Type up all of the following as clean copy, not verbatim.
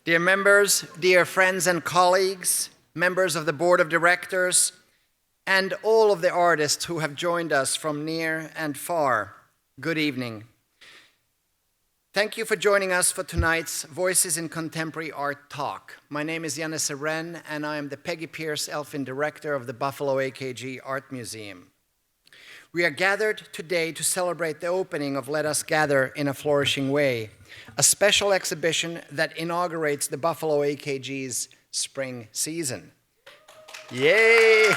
Dear members, dear friends and colleagues, members of the board of directors, and all of the artists who have joined us from near and far, good evening. Thank you for joining us for tonight's Voices in Contemporary Art Talk. My name is Janne Seren, and I am the Peggy Pierce Elfin Director of the Buffalo AKG Art Museum. We are gathered today to celebrate the opening of Let Us Gather in a Flourishing Way, a special exhibition that inaugurates the Buffalo AKG's spring season. Yay!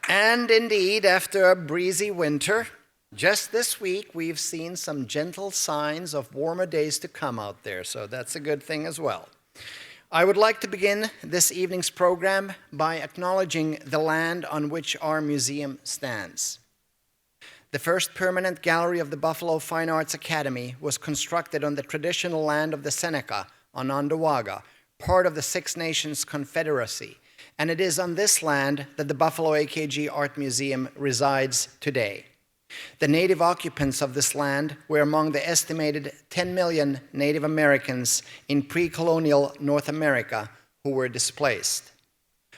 And indeed, after a breezy winter, just this week we've seen some gentle signs of warmer days to come out there, so that's a good thing as well. I would like to begin this evening's program by acknowledging the land on which our museum stands. The first permanent gallery of the Buffalo Fine Arts Academy was constructed on the traditional land of the Seneca, Onondaga, part of the Six Nations Confederacy, and it is on this land that the Buffalo AKG Art Museum resides today. The native occupants of this land were among the estimated 10 million Native Americans in pre-colonial North America who were displaced.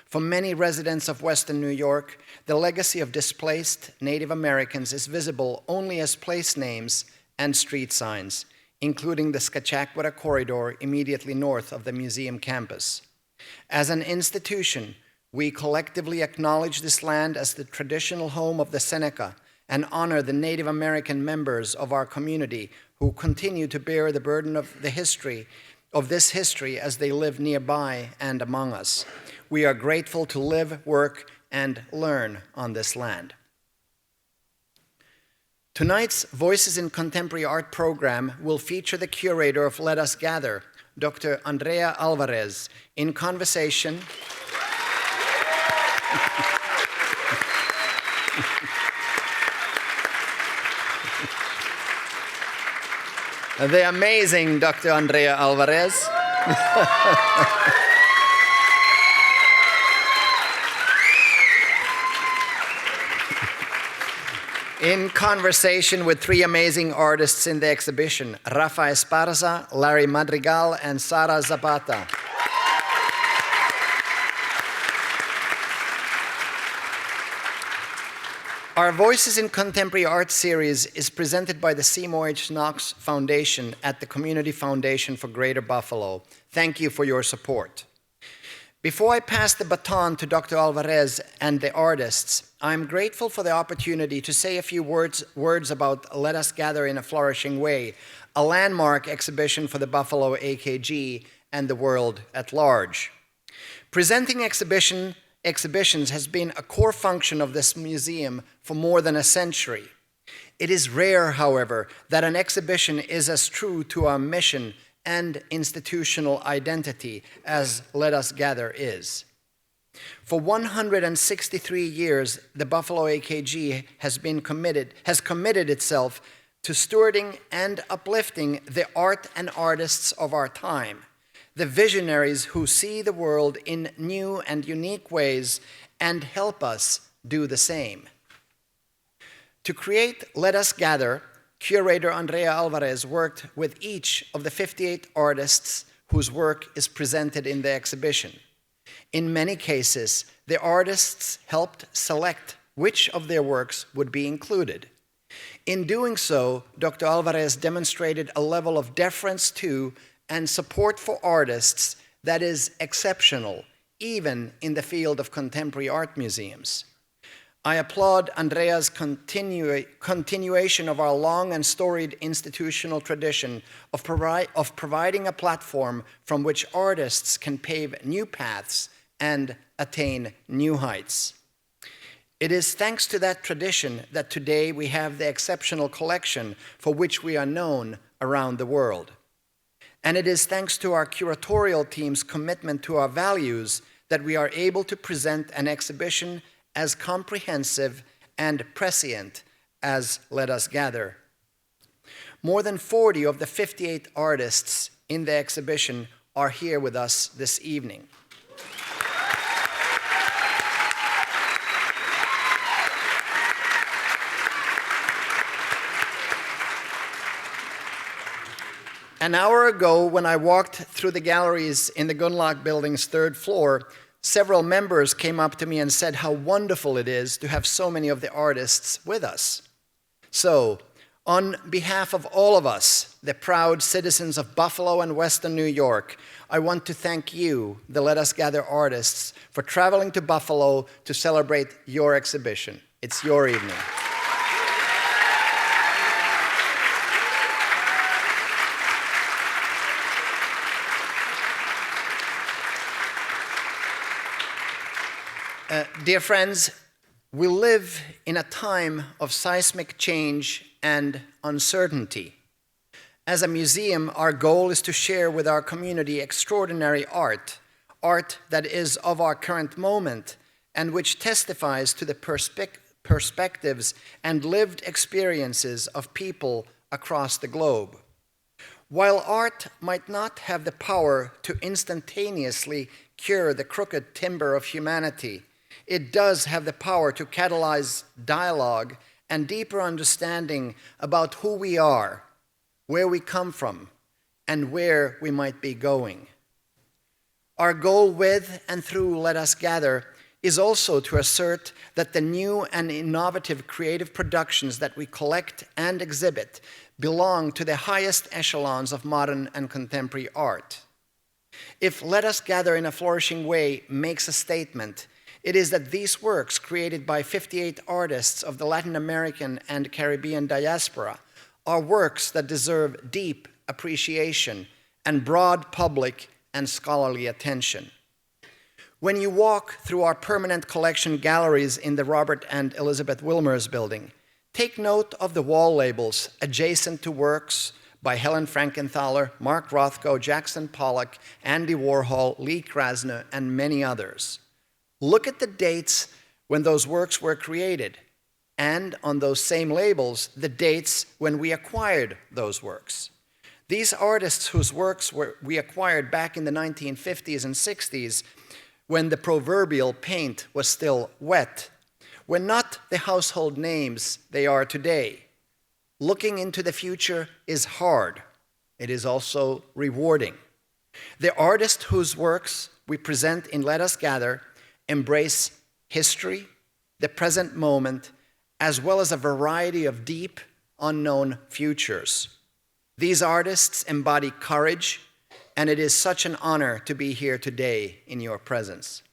For many residents of Western New York, the legacy of displaced Native Americans is visible only as place names and street signs, including the Scotchaquota Corridor immediately north of the museum campus. As an institution, we collectively acknowledge this land as the traditional home of the Seneca and honor the Native American members of our community who continue to bear the burden of this history as they live nearby and among us. We are grateful to live, work, and learn on this land. Tonight's Voices in Contemporary Art program will feature the curator of Let Us Gather, Dr. Andrea Alvarez, in conversation the amazing Dr. Andrea Alvarez. In conversation with three amazing artists in the exhibition, Rafa Esparza, Larry Madrigal, and Sarah Zapata. Our Voices in Contemporary Art series is presented by the Seymour H. Knox Foundation at the Community Foundation for Greater Buffalo. Thank you for your support. Before I pass the baton to Dr. Alvarez and the artists, I'm grateful for the opportunity to say a few words about Let Us Gather in a Flourishing Way, a landmark exhibition for the Buffalo AKG and the world at large. Presenting exhibitions has been a core function of this museum for more than a century. It is rare, however, that an exhibition is as true to our mission and institutional identity as Let Us Gather is. For 163 years, the Buffalo AKG has committed itself to stewarding and uplifting the art and artists of our time, the visionaries who see the world in new and unique ways and help us do the same. To create Let Us Gather, Curator Andrea Alvarez worked with each of the 58 artists whose work is presented in the exhibition. In many cases, the artists helped select which of their works would be included. In doing so, Dr. Alvarez demonstrated a level of deference to and support for artists that is exceptional, even in the field of contemporary art museums. I applaud Andrea's continuation of our long and storied institutional tradition of providing a platform from which artists can pave new paths and attain new heights. It is thanks to that tradition that today we have the exceptional collection for which we are known around the world. And it is thanks to our curatorial team's commitment to our values that we are able to present an exhibition as comprehensive and prescient as Let Us Gather. More than 40 of the 58 artists in the exhibition are here with us this evening. An hour ago, when I walked through the galleries in the Gunlock Building's 3rd floor, several members came up to me and said how wonderful it is to have so many of the artists with us. So, on behalf of all of us, the proud citizens of Buffalo and Western New York, I want to thank you, the Let Us Gather artists, for traveling to Buffalo to celebrate your exhibition. It's your evening. Dear friends, we live in a time of seismic change and uncertainty. As a museum, our goal is to share with our community extraordinary art that is of our current moment and which testifies to the perspectives and lived experiences of people across the globe. While art might not have the power to instantaneously cure the crooked timber of humanity, it does have the power to catalyze dialogue and deeper understanding about who we are, where we come from, and where we might be going. Our goal with and through Let Us Gather is also to assert that the new and innovative creative productions that we collect and exhibit belong to the highest echelons of modern and contemporary art. If Let Us Gather in a Flourishing Way makes a statement, it is that these works, created by 58 artists of the Latin American and Caribbean diaspora, are works that deserve deep appreciation and broad public and scholarly attention. When you walk through our permanent collection galleries in the Robert and Elizabeth Wilmers Building, take note of the wall labels adjacent to works by Helen Frankenthaler, Mark Rothko, Jackson Pollock, Andy Warhol, Lee Krasner, and many others. Look at the dates when those works were created, and on those same labels, the dates when we acquired those works. These artists whose works we acquired back in the 1950s and 60s, when the proverbial paint was still wet, were not the household names they are today. Looking into the future is hard. It is also rewarding. The artists whose works we present in Let Us Gather embrace history, the present moment, as well as a variety of deep, unknown futures. These artists embody courage, and it is such an honor to be here today in your presence.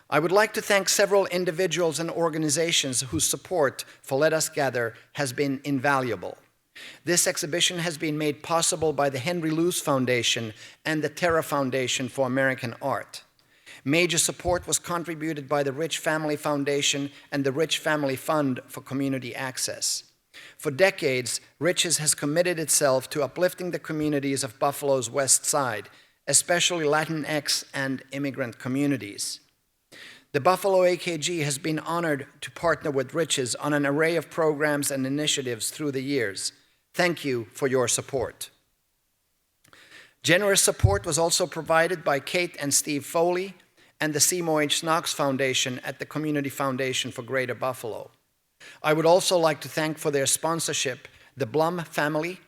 I would like to thank several individuals and organizations whose support for Let Us Gather has been invaluable. This exhibition has been made possible by the Henry Luce Foundation and the Terra Foundation for American Art. Major support was contributed by the Rich Family Foundation and the Rich Family Fund for Community Access. For decades, Rich's has committed itself to uplifting the communities of Buffalo's West Side, especially Latinx and immigrant communities. The Buffalo AKG has been honored to partner with Rich's on an array of programs and initiatives through the years. Thank you for your support. Generous support was also provided by Kate and Steve Foley and the Seymour H. Knox Foundation at the Community Foundation for Greater Buffalo. I would also like to thank for their sponsorship the Blum family,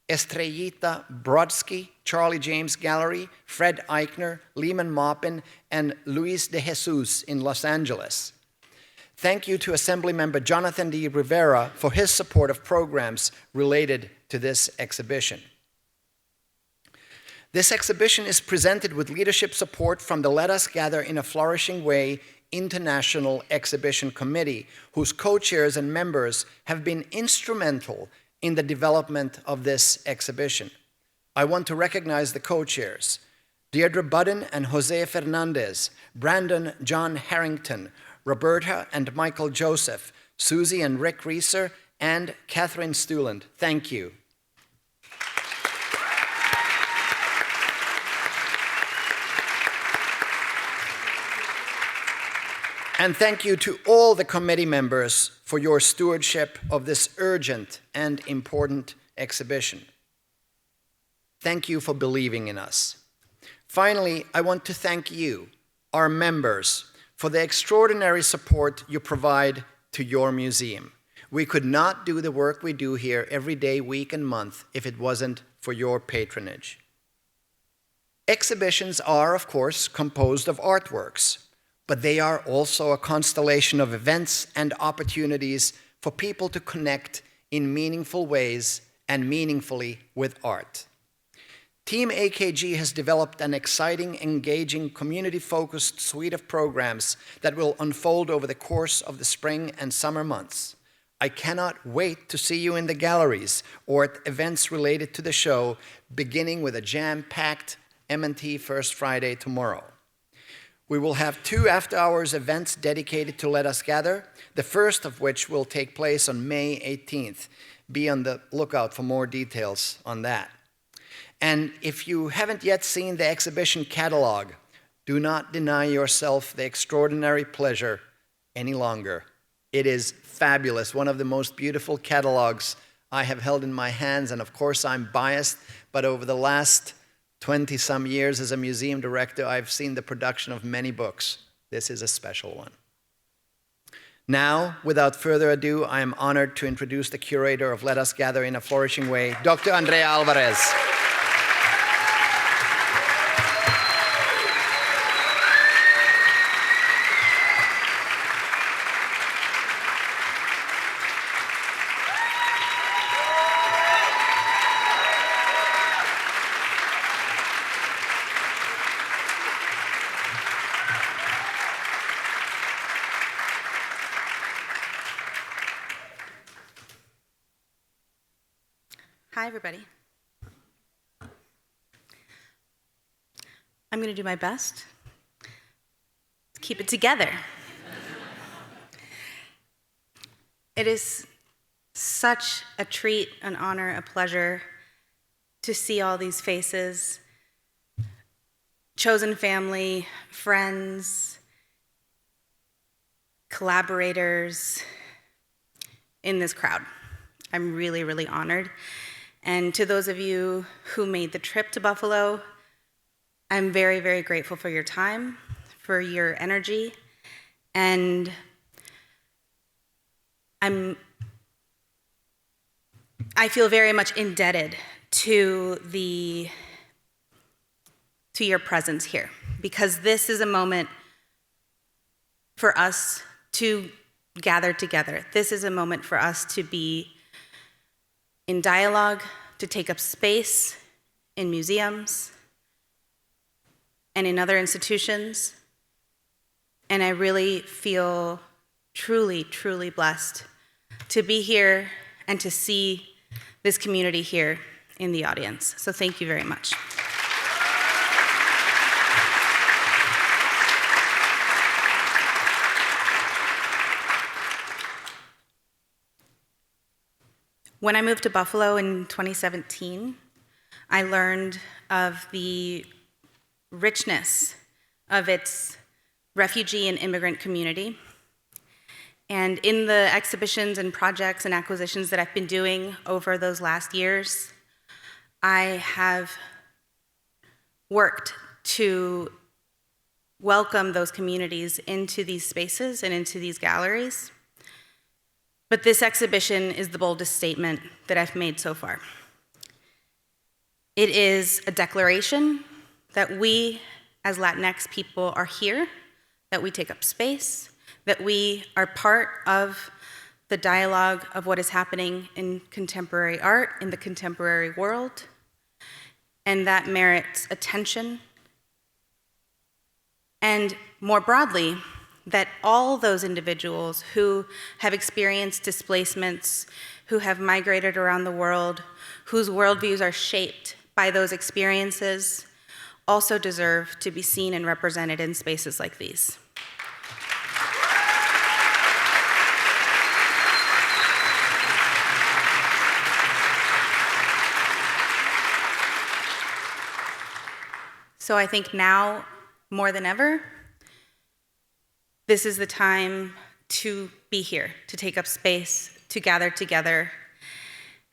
Estrellita Brodsky, Charlie James Gallery, Fred Eichner, Lehman Maupin, and Luis de Jesus in Los Angeles. Thank you to Assemblymember Jonathan D. Rivera for his support of programs related to this exhibition. This exhibition is presented with leadership support from the Let Us Gather in a Flourishing Way International Exhibition Committee, whose co-chairs and members have been instrumental in the development of this exhibition. I want to recognize the co-chairs: Deirdre Budden and Jose Fernandez, Brandon John Harrington, Roberta and Michael Joseph, Susie and Rick Reeser, and Catherine Stuland. Thank you. And thank you to all the committee members for your stewardship of this urgent and important exhibition. Thank you for believing in us. Finally, I want to thank you, our members, for the extraordinary support you provide to your museum. We could not do the work we do here every day, week, and month if it wasn't for your patronage. Exhibitions are, of course, composed of artworks, but they are also a constellation of events and opportunities for people to connect in meaningful ways and meaningfully with art. Team AKG has developed an exciting, engaging, community-focused suite of programs that will unfold over the course of the spring and summer months. I cannot wait to see you in the galleries or at events related to the show, beginning with a jam-packed M&T First Friday tomorrow. We will have 2 after-hours events dedicated to Let Us Gather, the first of which will take place on May 18th. Be on the lookout for more details on that. And if you haven't yet seen the exhibition catalog, do not deny yourself the extraordinary pleasure any longer. It is fabulous, one of the most beautiful catalogs I have held in my hands, and of course I'm biased, but over the last 20-some years as a museum director, I've seen the production of many books. This is a special one. Now, without further ado, I am honored to introduce the curator of Let Us Gather in a Flourishing Way, Dr. Andrea Alvarez. Hi, everybody. I'm going to do my best to keep it together. It is such a treat, an honor, a pleasure to see all these faces, chosen family, friends, collaborators in this crowd. I'm really, really honored. And to those of you who made the trip to Buffalo, I'm very, very grateful for your time, for your energy, and I feel very much indebted to your presence here, because this is a moment for us to gather together. This is a moment for us to be in dialogue, to take up space in museums and in other institutions. And I really feel truly, truly blessed to be here and to see this community here in the audience. So thank you very much. When I moved to Buffalo in 2017, I learned of the richness of its refugee and immigrant community. And in the exhibitions and projects and acquisitions that I've been doing over those last years, I have worked to welcome those communities into these spaces and into these galleries. But this exhibition is the boldest statement that I've made so far. It is a declaration that we as Latinx people are here, that we take up space, that we are part of the dialogue of what is happening in contemporary art, in the contemporary world, and that merits attention. And more broadly, that all those individuals who have experienced displacements, who have migrated around the world, whose worldviews are shaped by those experiences, also deserve to be seen and represented in spaces like these. So I think now, more than ever, this is the time to be here, to take up space, to gather together,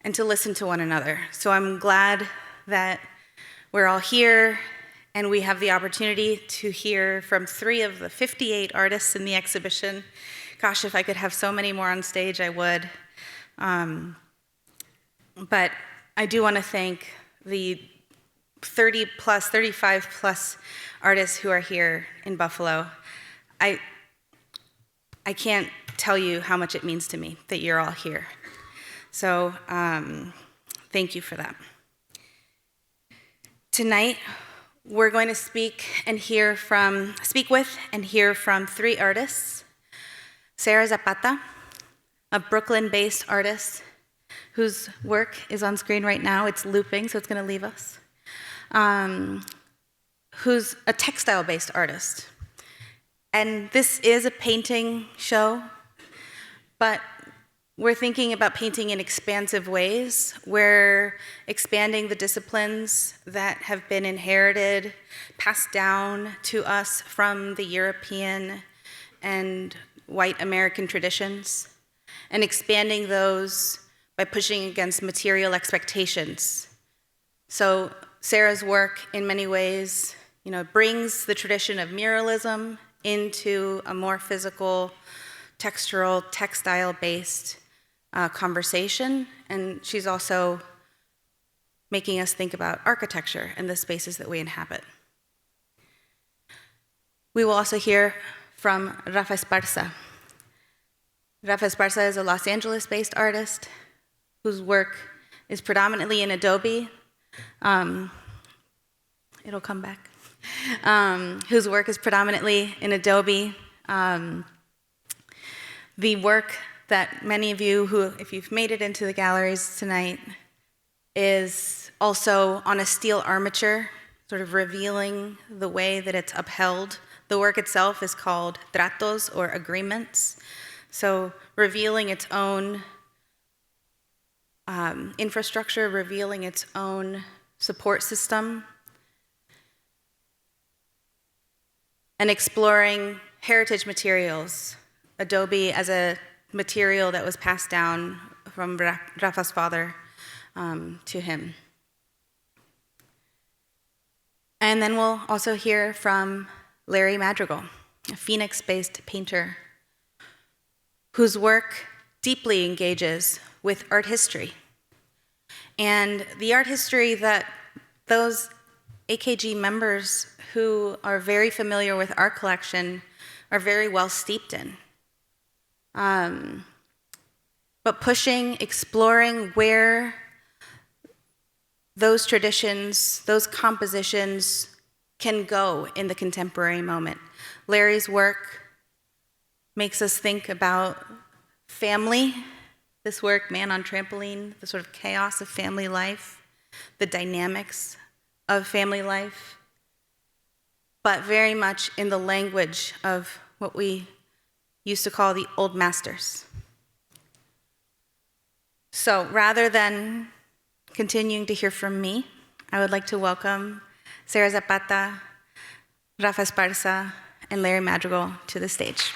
and to listen to one another. So I'm glad that we're all here, and we have the opportunity to hear from 3 of the 58 artists in the exhibition. Gosh, if I could have so many more on stage, I would. But I do want to thank the 30 plus, 35 plus artists who are here in Buffalo. I can't tell you how much it means to me that you're all here. So thank you for that. Tonight, we're going to speak with and hear from 3 artists. Sarah Zapata, a Brooklyn-based artist whose work is on screen right now. It's looping, so it's going to leave us. Who's a textile-based artist. And this is a painting show, but we're thinking about painting in expansive ways. We're expanding the disciplines that have been inherited, passed down to us from the European and white American traditions, and expanding those by pushing against material expectations. So Sarah's work, in many ways, brings the tradition of muralism into a more physical, textural, textile-based conversation, and she's also making us think about architecture and the spaces that we inhabit. We will also hear from Rafa Esparza. Rafa Esparza is a Los Angeles-based artist whose work is predominantly in Adobe. It'll come back. Whose work is predominantly in Adobe. The work that many of you who, if you've made it into the galleries tonight, is also on a steel armature, sort of revealing the way that it's upheld. The work itself is called tratos, or agreements, so revealing its own infrastructure, revealing its own support system, and exploring heritage materials, Adobe as a material that was passed down from Rafa's father to him. And then we'll also hear from Larry Madrigal, a Phoenix-based painter whose work deeply engages with art history. And the art history that those AKG members who are very familiar with our collection are very well steeped in. But pushing, exploring where those traditions, those compositions can go in the contemporary moment. Larry's work makes us think about family. This work, Man on Trampoline, the sort of chaos of family life, the dynamics of family life, but very much in the language of what we used to call the old masters. So rather than continuing to hear from me, I would like to welcome Sarah Zapata, Rafa Esparza, and Larry Madrigal to the stage.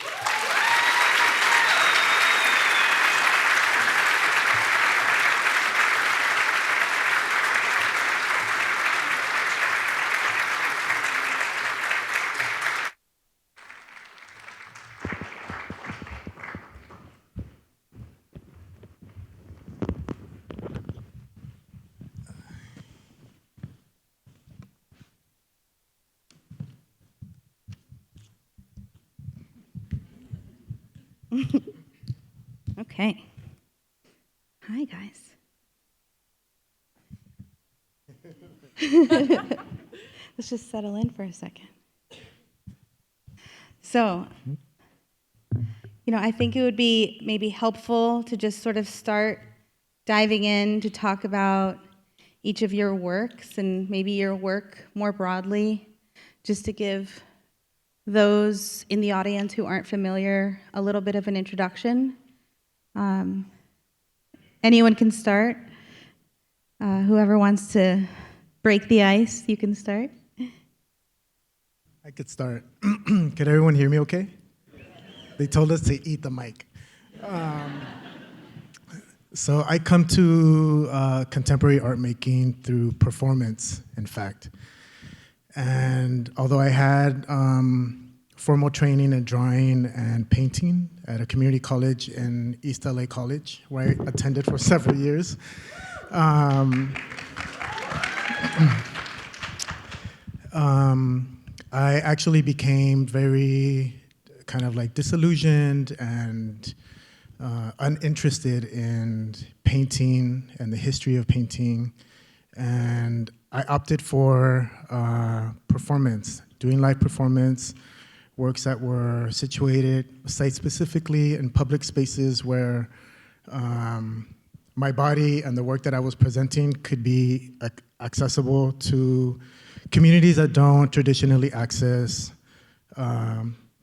Okay. Hi, guys. Let's just settle in for a second. So, I think it would be maybe helpful to just sort of start diving in to talk about each of your works and maybe your work more broadly, just to give those in the audience who aren't familiar a little bit of an introduction. Anyone can start. Whoever wants to break the ice, you can start. I could start. Can everyone hear me okay? They told us to eat the mic. So I come to contemporary art making through performance, in fact. And although I had formal training in drawing and painting at a community college in East LA College, where I attended for several years, I actually became very kind of like disillusioned and uninterested in painting and the history of painting. And I opted for performance, doing live performance, works that were situated site-specifically in public spaces where my body and the work that I was presenting could be accessible to communities that don't traditionally access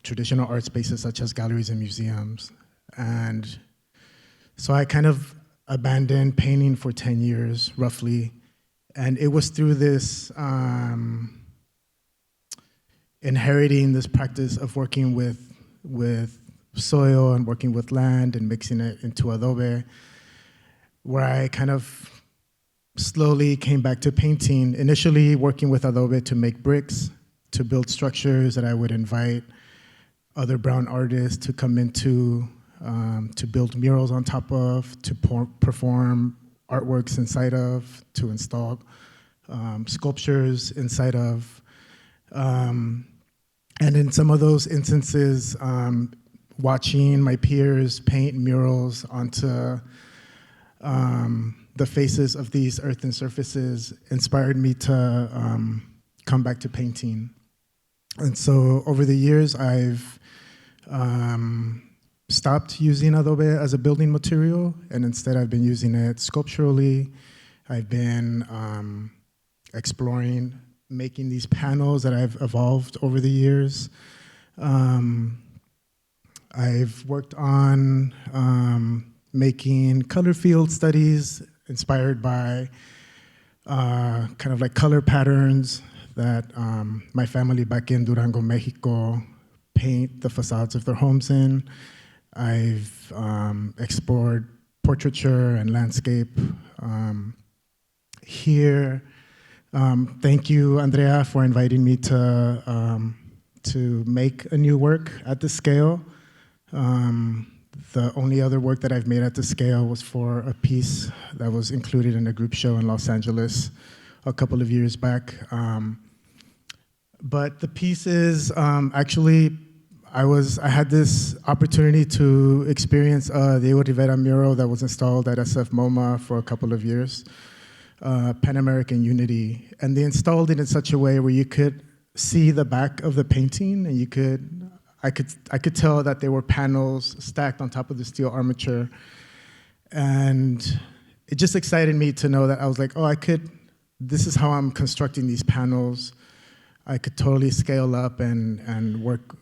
traditional art spaces such as galleries and museums. And so I kind of abandoned painting for 10 years, roughly. And it was through this inheriting this practice of working with soil and working with land and mixing it into adobe, where I kind of slowly came back to painting, initially working with adobe to make bricks, to build structures that I would invite other brown artists to come into, to build murals on top of, to perform artworks inside of, to install sculptures inside of. And in some of those instances, watching my peers paint murals onto the faces of these earthen surfaces inspired me to come back to painting. And so over the years, I've stopped using adobe as a building material, and instead I've been using it sculpturally. I've been exploring making these panels that I've evolved over the years. I've worked on making color field studies inspired by kind of like color patterns that my family back in Durango, Mexico, paint the facades of their homes in. I've explored portraiture and landscape here. Thank you, Andrea, for inviting me to make a new work at this scale. The only other work that I've made at this scale was for a piece that was included in a group show in Los Angeles a couple of years back. But the piece is actually, I had this opportunity to experience Diego Rivera mural that was installed at SF MoMA for a couple of years. Pan American Unity, and they installed it in such a way where you could see the back of the painting, and I could tell that there were panels stacked on top of the steel armature, and it just excited me to know that I was like, oh, this is how I'm constructing these panels. I could totally scale up and work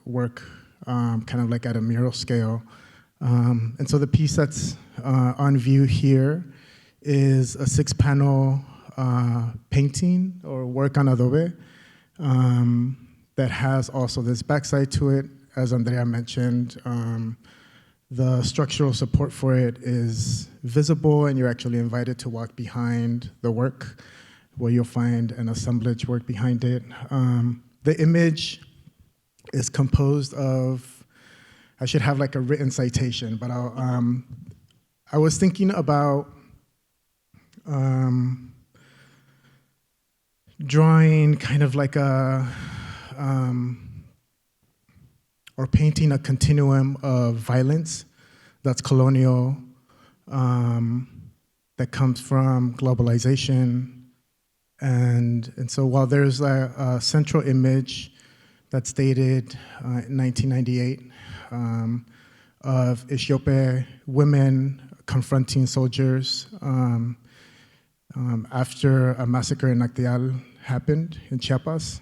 kind of like at a mural scale, and so the piece that's on view here is a 6-panel painting or work on adobe that has also this backside to it. As Andrea mentioned, the structural support for it is visible, and you're actually invited to walk behind the work where you'll find an assemblage work behind it. The image is composed of, I should have like a written citation, but I was thinking about drawing kind of like or painting a continuum of violence that's colonial, that comes from globalization. And so while there's a central image that's dated in 1998 of Ethiopian women confronting soldiers after a massacre in Nactial happened in Chiapas.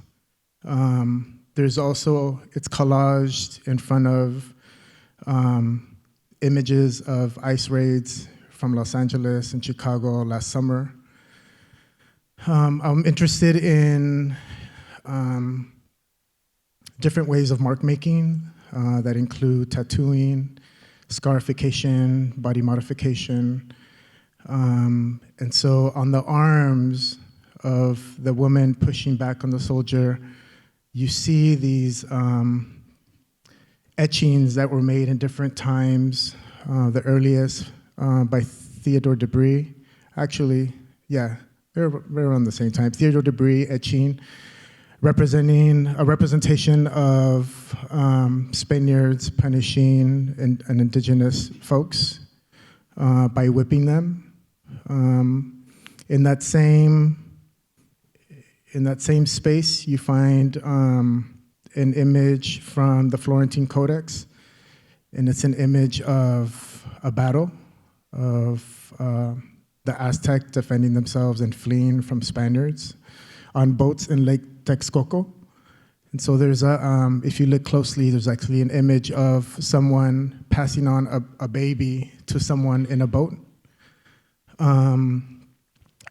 There's also, it's collaged in front of images of ICE raids from Los Angeles and Chicago last summer. I'm interested in different ways of mark making that include tattooing, scarification, body modification. And so on the arms of the woman pushing back on the soldier, you see these etchings that were made in different times, the earliest by Theodore Debris. Actually, yeah, they're right around the same time. Theodore Debris etching, representing a representation of Spaniards punishing and indigenous folks by whipping them. In that same space, you find an image from the Florentine Codex, and it's an image of a battle of the Aztecs defending themselves and fleeing from Spaniards on boats in Lake Texcoco. And so there's if you look closely, there's actually an image of someone passing on a baby to someone in a boat. And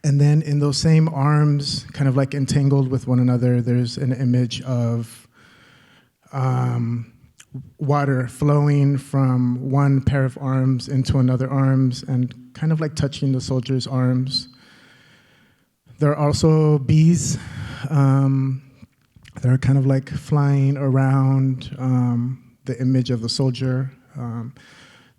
then in those same arms, kind of like entangled with one another, there's an image of water flowing from one pair of arms into another arms and kind of like touching the soldier's arms. There are also bees that are kind of like flying around the image of the soldier.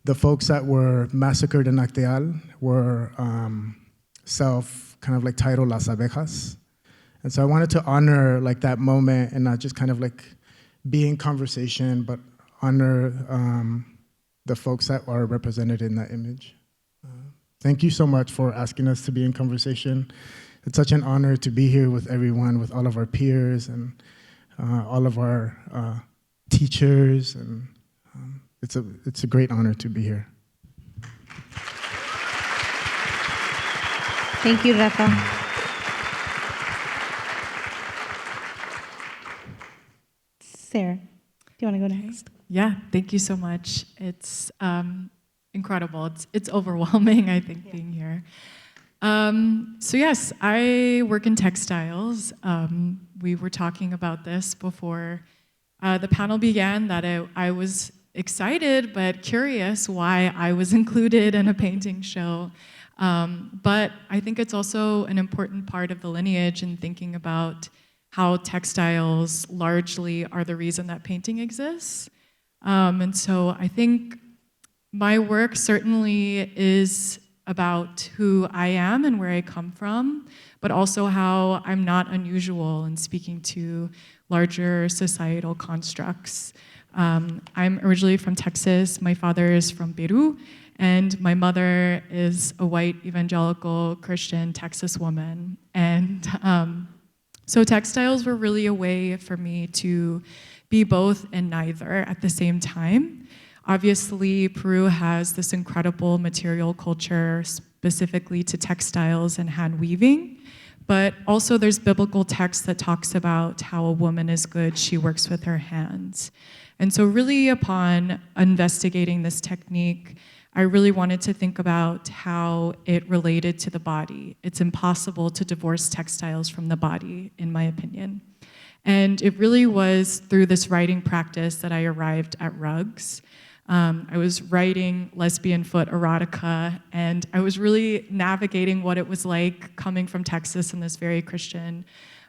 The folks that were massacred in Acteal were kind of like titled Las Abejas. And so I wanted to honor like that moment and not just kind of like be in conversation, but honor the folks that are represented in that image. Thank you so much for asking us to be in conversation. It's such an honor to be here with everyone, with all of our peers and all of our teachers, and it's a great honor to be here. Thank you, Rafa. Sarah, do you want to go next? Yeah, thank you so much. It's incredible. It's overwhelming, I think, being here. So yes, I work in textiles. We were talking about this before the panel began, that I was excited but curious why I was included in a painting show. But I think it's also an important part of the lineage in thinking about how textiles largely are the reason that painting exists. And so I think my work certainly is about who I am and where I come from, but also how I'm not unusual in speaking to larger societal constructs. I'm originally from Texas. My father is from Peru, and my mother is a white evangelical Christian Texas woman. And so textiles were really a way for me to be both and neither at the same time. Obviously, Peru has this incredible material culture specifically to textiles and hand weaving, but also there's biblical text that talks about how a woman is good, she works with her hands. And so really upon investigating this technique, I really wanted to think about how it related to the body. It's impossible to divorce textiles from the body, in my opinion. And it really was through this writing practice that I arrived at rugs. I was writing lesbian foot erotica, and I was really navigating what it was like coming from Texas in this very Christian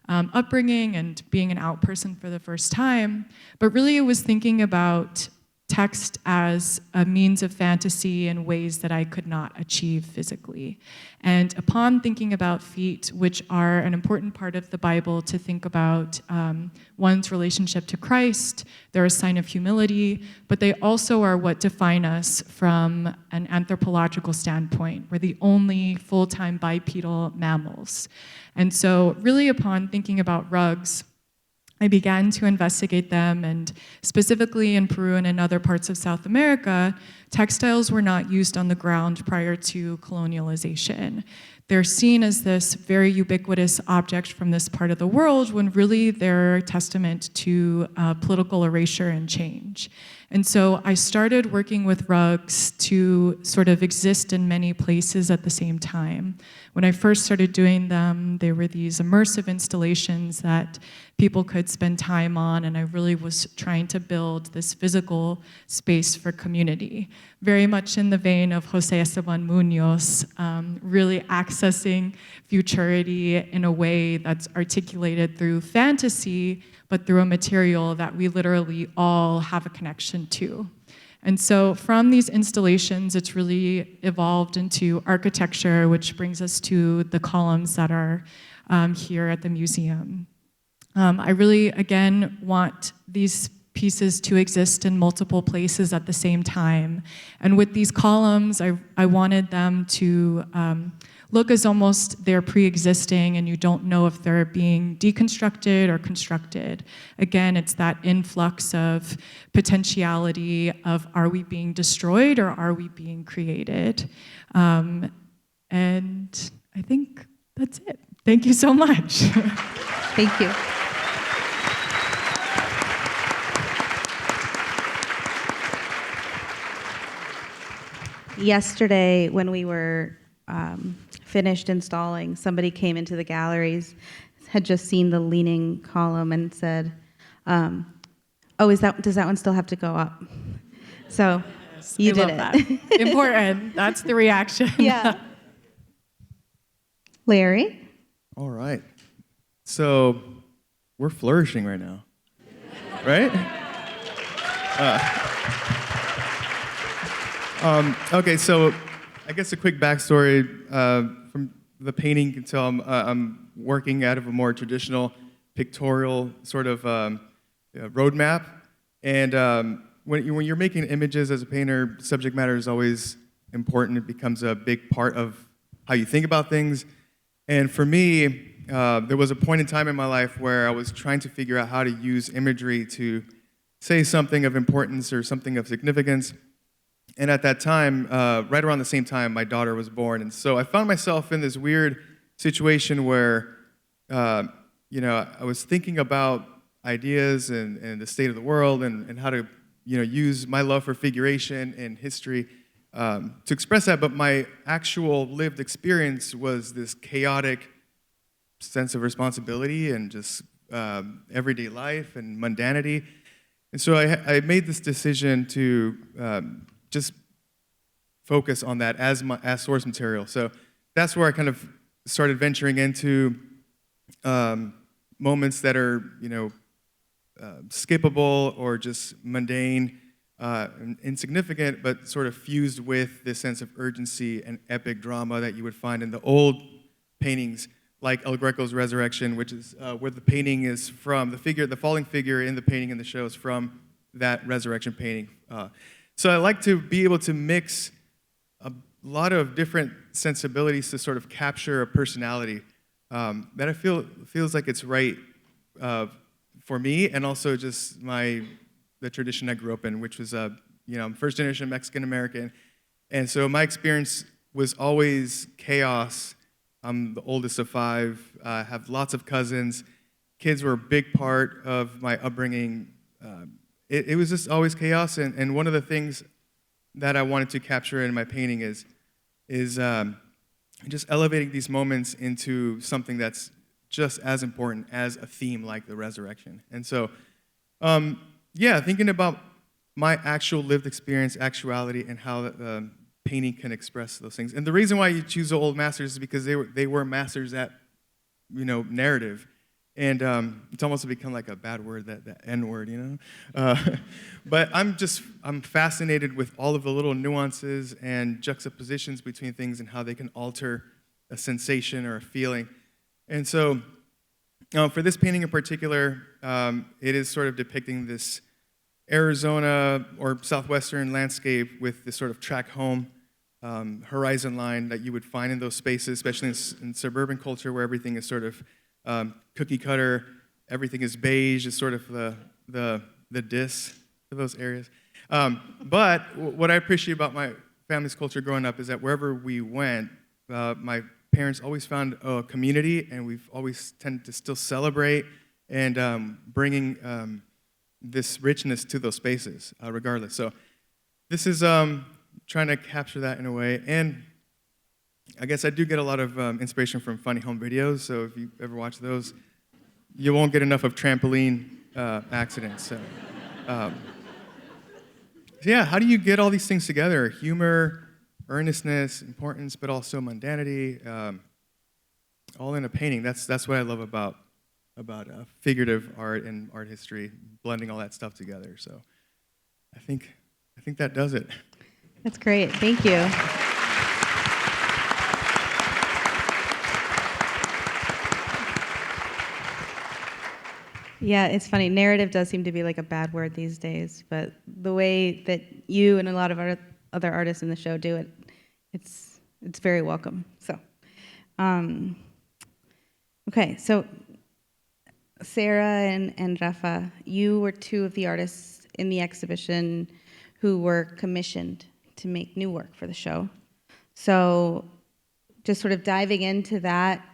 upbringing and being an out person for the first time. But really it was thinking about text as a means of fantasy in ways that I could not achieve physically. And upon thinking about feet, which are an important part of the Bible to think about one's relationship to Christ, they're a sign of humility, but they also are what define us from an anthropological standpoint. We're the only full-time bipedal mammals. And so really upon thinking about rugs, I began to investigate them, and specifically in Peru and in other parts of South America, textiles were not used on the ground prior to colonialization. They're seen as this very ubiquitous object from this part of the world when really they're a testament to political erasure and change. And so I started working with rugs to sort of exist in many places at the same time. When I first started doing them, they were these immersive installations that people could spend time on, and I really was trying to build this physical space for community, very much in the vein of Jose Esteban Munoz, really accessing futurity in a way that's articulated through fantasy, but through a material that we literally all have a connection to. And so from these installations, it's really evolved into architecture, which brings us to the columns that are here at the museum. I really, again, want these pieces to exist in multiple places at the same time. And with these columns, I wanted them to look as almost they're pre-existing and you don't know if they're being deconstructed or constructed. Again, it's that influx of potentiality of, are we being destroyed or are we being created? And I think that's it. Thank you so much. Thank you. Yesterday, when we were finished installing, somebody came into the galleries, had just seen the leaning column and said, "Oh, does that one still have to go up?" So Yes, you I did love it. that. Important. That's the reaction. Yeah. Larry? All right. So we're flourishing right now, right? Okay, so I guess a quick backstory from the painting. You can tell I'm working out of a more traditional pictorial sort of roadmap. And when you're making images as a painter, subject matter is always important. It becomes a big part of how you think about things. And for me, there was a point in time in my life where I was trying to figure out how to use imagery to say something of importance or something of significance. And at that time, right around the same time, my daughter was born. And so I found myself in this weird situation where, I was thinking about ideas and the state of the world and how to, use my love for figuration and history to express that. But my actual lived experience was this chaotic sense of responsibility and just everyday life and mundanity. And so I made this decision to just focus on that as source material. So that's where I kind of started venturing into moments that are, skippable or just mundane, insignificant, but sort of fused with this sense of urgency and epic drama that you would find in the old paintings, like El Greco's Resurrection, which is where the painting is from. The falling figure in the painting in the show is from that resurrection painting. So I like to be able to mix a lot of different sensibilities to sort of capture a personality that I feels like it's right for me, and also just the tradition I grew up in, which was I'm first generation Mexican American, and so my experience was always chaos. I'm the oldest of 5. I have lots of cousins. Kids were a big part of my upbringing. It was just always chaos, and one of the things that I wanted to capture in my painting is just elevating these moments into something that's just as important as a theme like the resurrection. And so, thinking about my actual lived experience, actuality, and how painting can express those things. And the reason why you choose the old masters is because they were masters at, narrative. And it's almost become like a bad word, that N word, But I'm fascinated with all of the little nuances and juxtapositions between things and how they can alter a sensation or a feeling. And so for this painting in particular, it is sort of depicting this Arizona or southwestern landscape with this sort of track home horizon line that you would find in those spaces, especially in suburban culture where everything is sort of cookie cutter, everything is beige, is sort of the diss to those areas. But what I appreciate about my family's culture growing up is that wherever we went, my parents always found a community, and we've always tended to still celebrate and bringing this richness to those spaces, regardless. So this is trying to capture that in a way. And I guess I do get a lot of inspiration from funny home videos, so if you ever watch those, you won't get enough of trampoline accidents. So, how do you get all these things together? Humor, earnestness, importance, but also mundanity, all in a painting. That's what I love about figurative art and art history, blending all that stuff together. So I think I think that does it. That's great. Thank you. Yeah, it's funny. Narrative does seem to be like a bad word these days, but the way that you and a lot of other artists in the show do it, it's very welcome. So, okay, so Sarah and Rafa, you were two of the artists in the exhibition who were commissioned to make new work for the show. So, just sort of diving into that,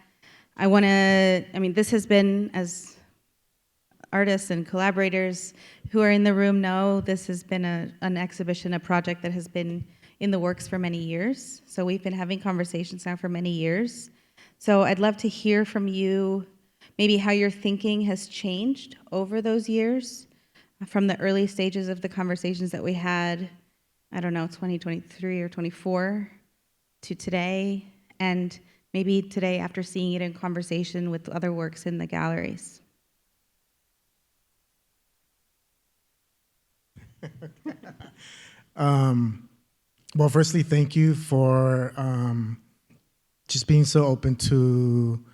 this has been, as artists and collaborators who are in the room know, this has been an exhibition, a project that has been in the works for many years. So we've been having conversations now for many years. So I'd love to hear from you maybe how your thinking has changed over those years, from the early stages of the conversations that we had, 2023 or 24, to today, and maybe today after seeing it in conversation with other works in the galleries. Well, firstly, thank you for just being so open to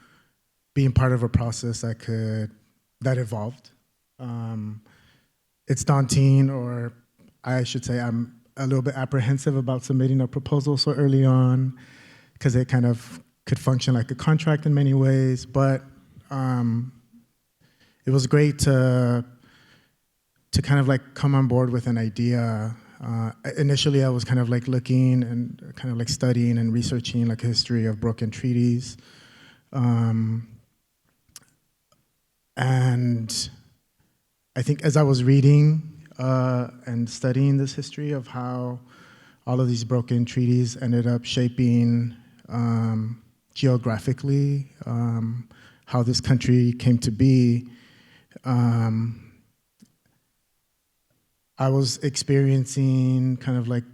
being part of a process that evolved. It's daunting, or I should say I'm a little bit apprehensive about submitting a proposal so early on, because it kind of could function like a contract in many ways, but it was great to kind of like come on board with an idea. Initially, I was kind of like looking and kind of like studying and researching like a history of broken treaties. And I think as I was reading and studying this history of how all of these broken treaties ended up shaping geographically how this country came to be, I was experiencing kind of like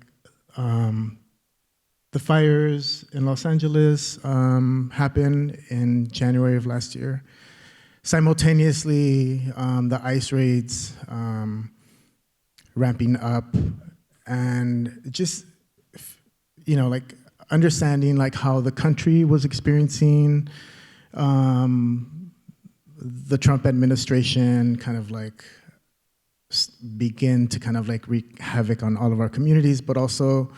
the fires in Los Angeles happened in January of last year. Simultaneously, the ICE raids ramping up, and just, like understanding like how the country was experiencing the Trump administration kind of like begin to kind of like wreak havoc on all of our communities, but also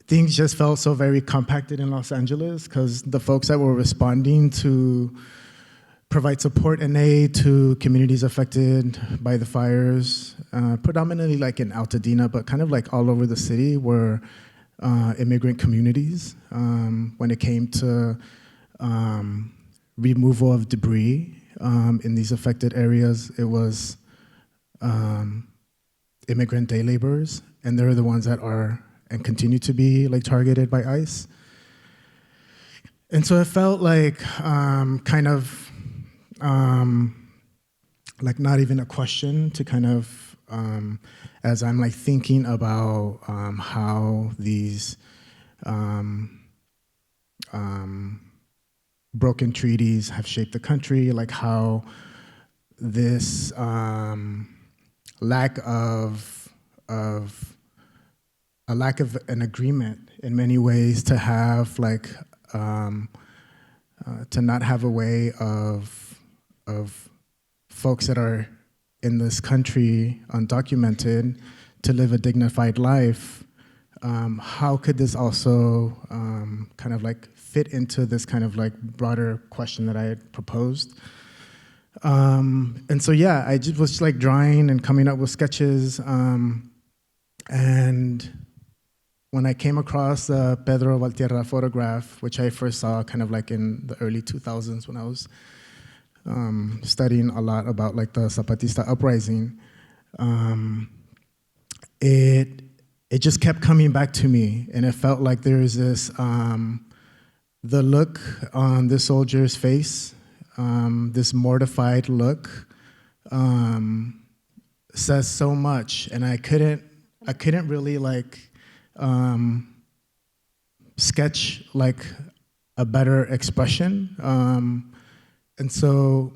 things just felt so very compacted in Los Angeles because the folks that were responding to provide support and aid to communities affected by the fires, predominantly like in Altadena, but kind of like all over the city, were immigrant communities. When it came to removal of debris in these affected areas, it was immigrant day laborers, and they're the ones that are and continue to be like targeted by ICE. And so it felt like kind of like not even a question to kind of, as I'm like thinking about how these broken treaties have shaped the country, like how this lack of an agreement in many ways to have like to not have a way of folks that are in this country undocumented to live a dignified life. How could this also kind of like fit into this kind of like broader question that I had proposed? And so, yeah, I just was like drawing and coming up with sketches. And when I came across the Pedro Valtierra photograph, which I first saw kind of like in the early 2000s when I was studying a lot about like the Zapatista uprising, it just kept coming back to me, and it felt like there was this, the look on this soldier's face, this mortified look, says so much, and I couldn't really like sketch like a better expression, and so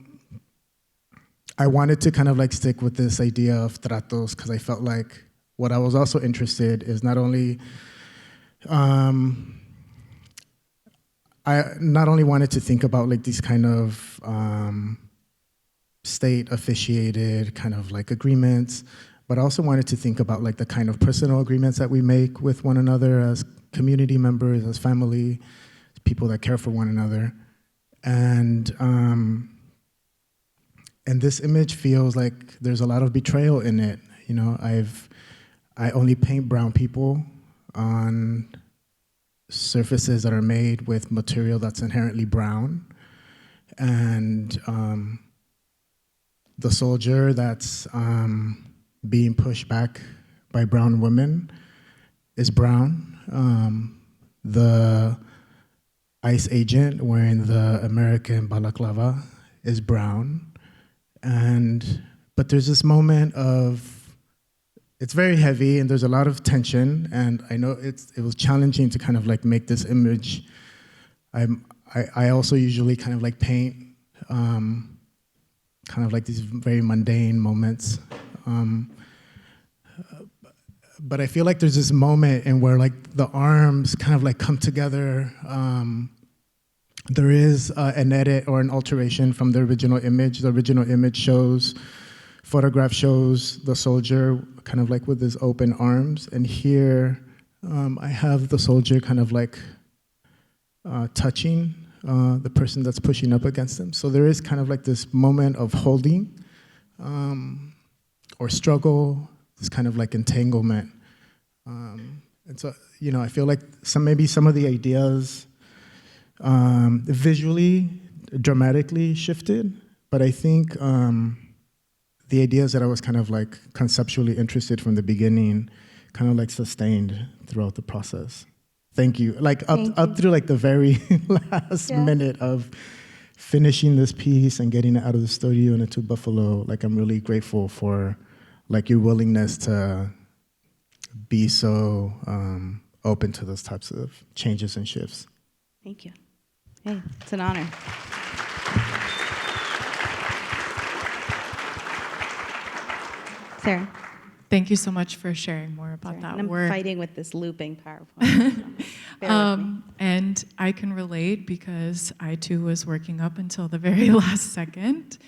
I wanted to kind of like stick with this idea of tratos because I felt like what I was also interested is not only, I not only wanted to think about like these kind of state officiated kind of like agreements, but I also wanted to think about like the kind of personal agreements that we make with one another as community members, as family, people that care for one another. And this image feels like there's a lot of betrayal in it. You know, I only paint brown people on surfaces that are made with material that's inherently brown. And the soldier that's being pushed back by brown women is brown. The ICE agent wearing the American balaclava is brown. But there's this moment of, it's very heavy and there's a lot of tension, and I know it was challenging to kind of like make this image. I also usually kind of like paint kind of like these very mundane moments. But I feel like there's this moment in where like the arms kind of like come together. There is an edit or an alteration from the original image. The original image photograph shows the soldier kind of like with his open arms. And here I have the soldier kind of like touching the person that's pushing up against him. So there is kind of like this moment of holding or struggle, this kind of like entanglement. And so, you know, I feel like maybe some of the ideas visually, dramatically shifted, but I think the ideas that I was kind of like conceptually interested from the beginning kind of like sustained throughout the process. Thank you. Like up through like the very last minute of finishing this piece and getting it out of the studio and into Buffalo, like I'm really grateful for like your willingness to be so open to those types of changes and shifts. Thank you. Hey, it's an honor. Sarah. Thank you so much for sharing more about that I'm work. fighting with this looping PowerPoint. So bear with me. And I can relate because I too was working up until the very last second.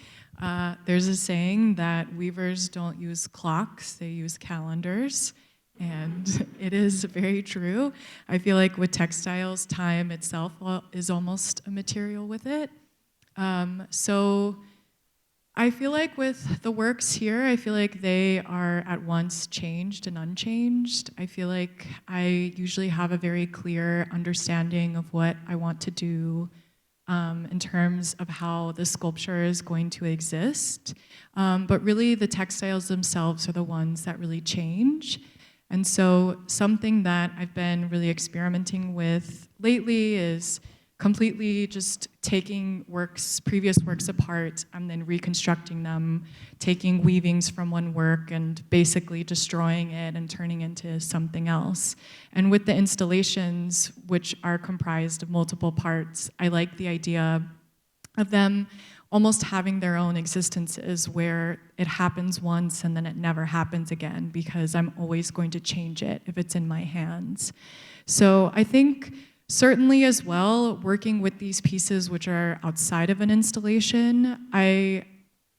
There's a saying that weavers don't use clocks, they use calendars. And it is very true. I feel like with textiles, time itself is almost a material with it. So I feel like with the works here, I feel like they are at once changed and unchanged. I feel like I usually have a very clear understanding of what I want to do in terms of how the sculpture is going to exist. But really, the textiles themselves are the ones that really change. And so something that I've been really experimenting with lately is completely just taking previous works apart and then reconstructing them, taking weavings from one work and basically destroying it and turning into something else. And with the installations, which are comprised of multiple parts, I like the idea of them almost having their own existences where it happens once and then it never happens again because I'm always going to change it if it's in my hands. So I think certainly as well, working with these pieces which are outside of an installation, I,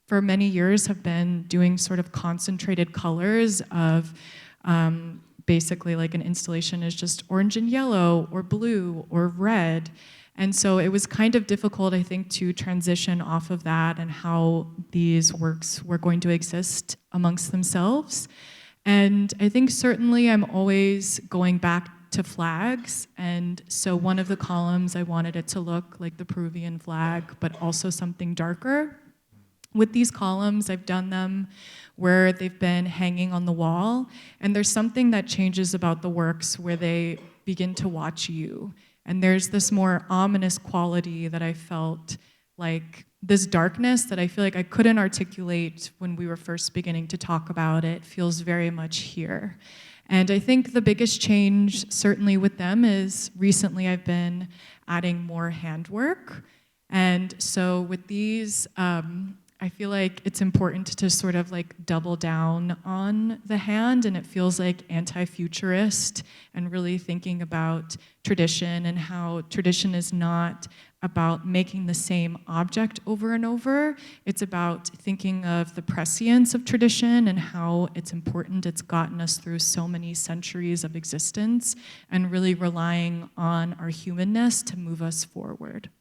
for many years, have been doing sort of concentrated colors of basically like an installation is just orange and yellow or blue or red. And so it was kind of difficult, I think, to transition off of that and how these works were going to exist amongst themselves. And I think certainly I'm always going back to flags. And so one of the columns, I wanted it to look like the Peruvian flag, but also something darker. With these columns, I've done them where they've been hanging on the wall. And there's something that changes about the works where they begin to watch you. And there's this more ominous quality that I felt like this darkness that I feel like I couldn't articulate when we were first beginning to talk about it feels very much here. And I think the biggest change certainly with them is recently I've been adding more handwork. And so with these, I feel like it's important to sort of like double down on the hand, and it feels like anti-futurist and really thinking about tradition and how tradition is not about making the same object over and over. It's about thinking of the prescience of tradition and how it's important. It's gotten us through so many centuries of existence, and really relying on our humanness to move us forward.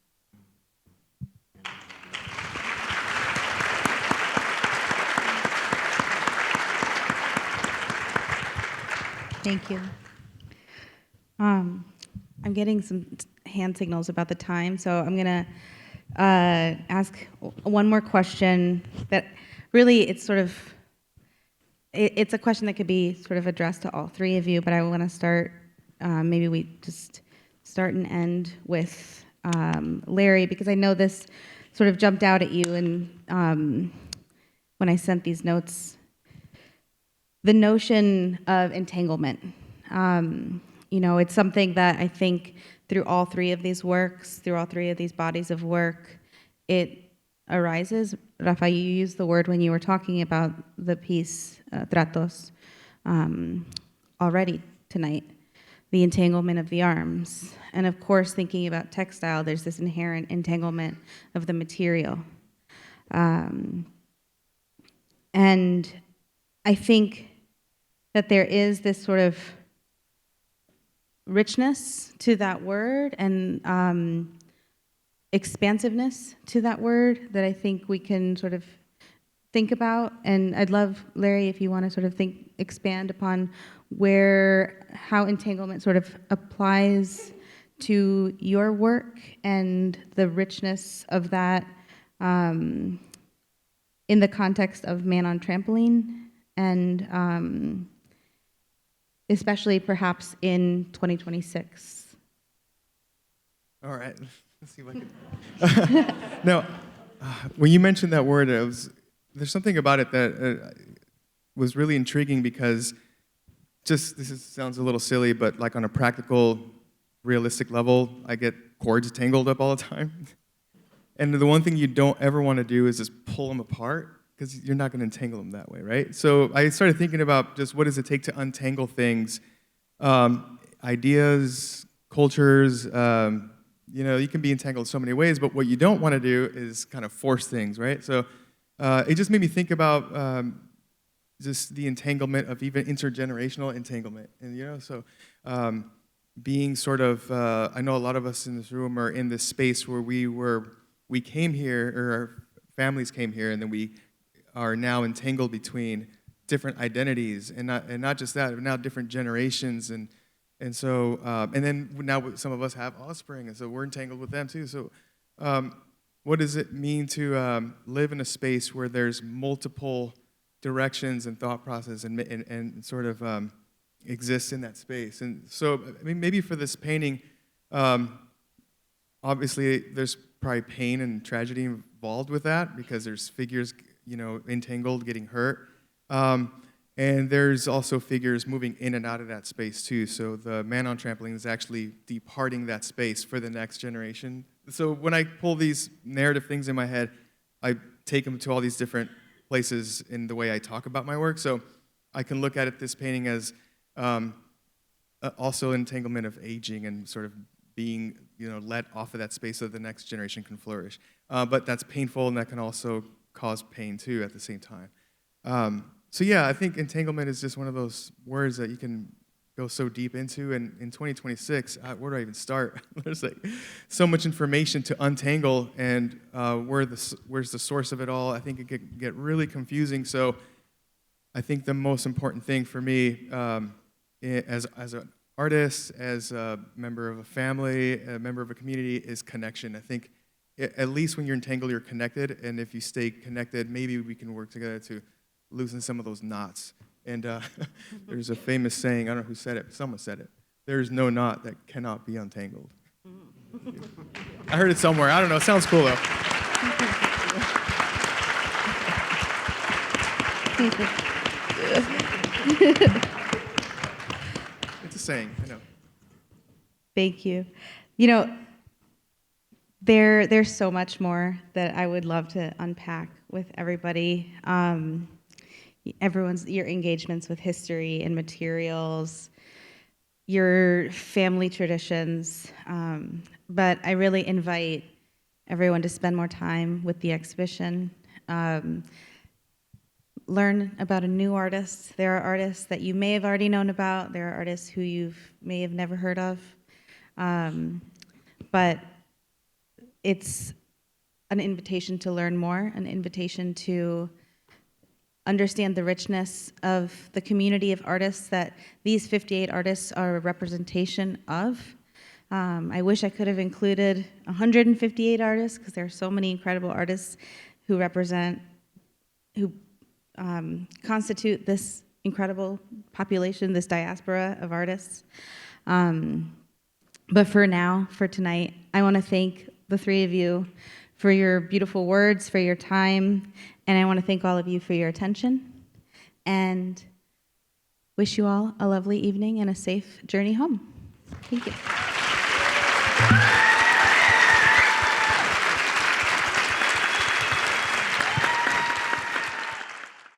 Thank you. I'm getting some hand signals about the time, so I'm gonna ask one more question that really it's sort of, it's a question that could be sort of addressed to all three of you, but I want to start, maybe we just start and end with Larry, because I know this sort of jumped out at you and when I sent these notes. The notion of entanglement. It's something that I think through all three of these works, through all three of these bodies of work, it arises. Rafa, you used the word when you were talking about the piece, tratos, already tonight, the entanglement of the arms. And of course, thinking about textile, there's this inherent entanglement of the material. And I think that there is this sort of richness to that word and expansiveness to that word that I think we can sort of think about. And I'd love, Larry, if you want to sort of expand upon how entanglement sort of applies to your work and the richness of that in the context of Man on Trampoline, and especially perhaps in 2026. All right, let's see if I can. No, when you mentioned that word, there's something about it that was really intriguing, because sounds a little silly, but like on a practical, realistic level, I get cords tangled up all the time. And the one thing you don't ever want to do is just pull them apart, because you're not going to entangle them that way, right? So I started thinking about just what does it take to untangle things, ideas, cultures. You can be entangled so many ways, but what you don't want to do is kind of force things, right? So it just made me think about just the entanglement of even intergenerational entanglement, and so being sort of, I know a lot of us in this room are in this space where we came here, or our families came here, and then we are now entangled between different identities, and not just that, but now different generations, and so and then now some of us have offspring, and so we're entangled with them too. So what does it mean to live in a space where there's multiple directions and thought process and sort of exist in that space? And so I mean, maybe for this painting, obviously there's probably pain and tragedy involved with that, because there's figures entangled, getting hurt. And there's also figures moving in and out of that space too. So the Man on Trampoline is actually departing that space for the next generation. So when I pull these narrative things in my head, I take them to all these different places in the way I talk about my work. So I can look at this painting as also entanglement of aging and sort of being let off of that space so the next generation can flourish. But that's painful, and that can also cause pain too at the same time. So yeah, I think entanglement is just one of those words that you can go so deep into. And in 2026, where do I even start? There's like so much information to untangle, and where's the source of it all? I think it could get really confusing. So I think the most important thing for me as an artist, as a member of a family, a member of a community, is connection. I think at least when you're entangled, you're connected, and if you stay connected, maybe we can work together to loosen some of those knots. And there's a famous saying, I don't know who said it, but someone said it: there's no knot that cannot be untangled. I heard it somewhere. I don't know. It sounds cool, though. It's a saying, I know. Thank you. There's so much more that I would love to unpack with everybody. Your engagements with history and materials, your family traditions. But I really invite everyone to spend more time with the exhibition. Learn about a new artist. There are artists that you may have already known about. There are artists who you may have never heard of. But it's an invitation to learn more, an invitation to understand the richness of the community of artists that these 58 artists are a representation of. I wish I could have included 158 artists, because there are so many incredible artists who constitute this incredible population, this diaspora of artists. But for now, for tonight, I want to thank the three of you for your beautiful words, for your time, and I want to thank all of you for your attention, and wish you all a lovely evening and a safe journey home. Thank you.